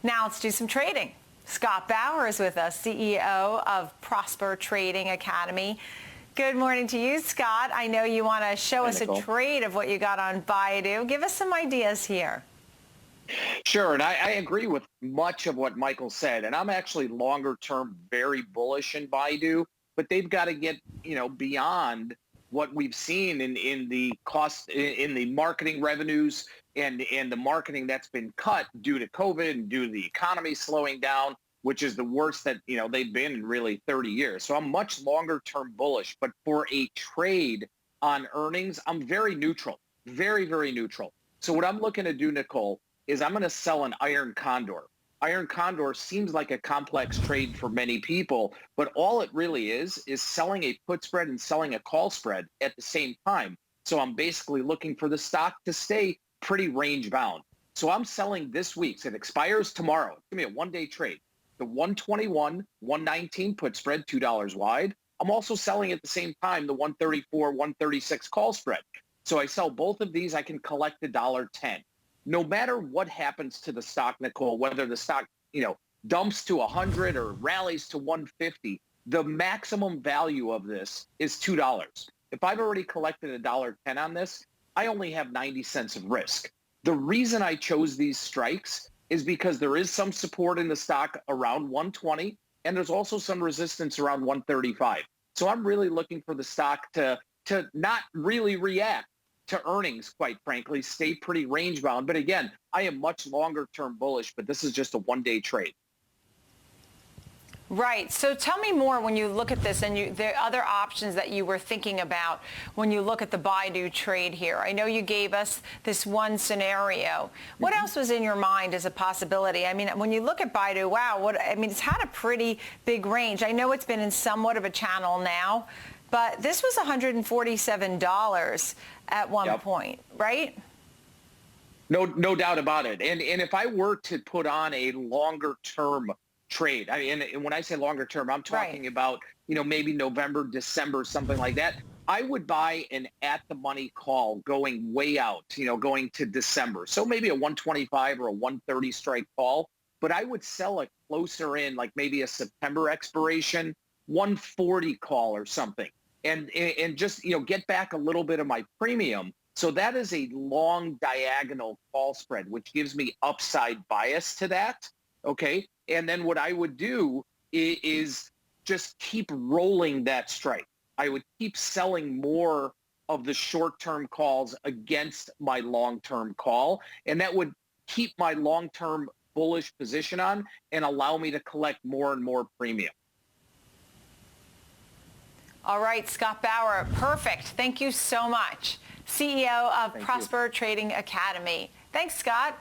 Now let's do some trading. Scott Bauer is with us, CEO of Prosper Trading Academy. Good morning to you, Scott. I know you want to show us a trade of what you got on Baidu. Give us some ideas here. Sure, and I agree with much of what Michael said, and I'm actually longer term very bullish in Baidu, but they've got to get beyond what we've seen in the cost in the marketing revenues and the marketing that's been cut due to COVID and due to the economy slowing down, which is the worst that they've been in really 30 years. So I'm much longer term bullish, but for a trade on earnings, I'm very neutral, very, very neutral. So what I'm looking to do, Nicole, is I'm going to sell an iron condor. Iron condor seems like a complex trade for many people, but all it really is selling a put spread and selling a call spread at the same time. So I'm basically looking for the stock to stay pretty range bound. So I'm selling this week. So it expires tomorrow. It's going to be a one-day trade. The 121, 119 put spread, $2 wide. I'm also selling at the same time the 134, 136 call spread. So I sell both of these. I can collect $1.10. No matter what happens to the stock, Nicole, whether the stock, dumps to 100 or rallies to 150, the maximum value of this is $2. If I've already collected $1.10 on this, I only have 90 cents of risk. The reason I chose these strikes is because there is some support in the stock around 120, and there's also some resistance around 135. So I'm really looking for the stock to not really react to earnings, quite frankly, stay pretty range bound. But again, I am much longer term bullish, but this is just a one-day trade. Right. So tell me more when you look at this and the other options that you were thinking about when you look at the Baidu trade here. I know you gave us this one scenario. What else was in your mind as a possibility? I mean, when you look at Baidu, wow, it's had a pretty big range. I know it's been in somewhat of a channel now, but this was $147 at one point, right? No doubt about it. And if I were to put on a longer term trade, and when I say longer term, I'm talking about, maybe November, December, something like that. I would buy an at the money call going way out, going to December. So maybe a 125 or a 130 strike call, but I would sell it closer in, like maybe a September expiration, 140 call or something. And just, get back a little bit of my premium. So that is a long diagonal call spread, which gives me upside bias to that. Okay. And then what I would do is just keep rolling that strike. I would keep selling more of the short-term calls against my long-term call. And that would keep my long-term bullish position on and allow me to collect more and more premium. All right, Scott Bauer, perfect. Thank you so much. CEO of Prosper Trading Academy. Thanks, Scott.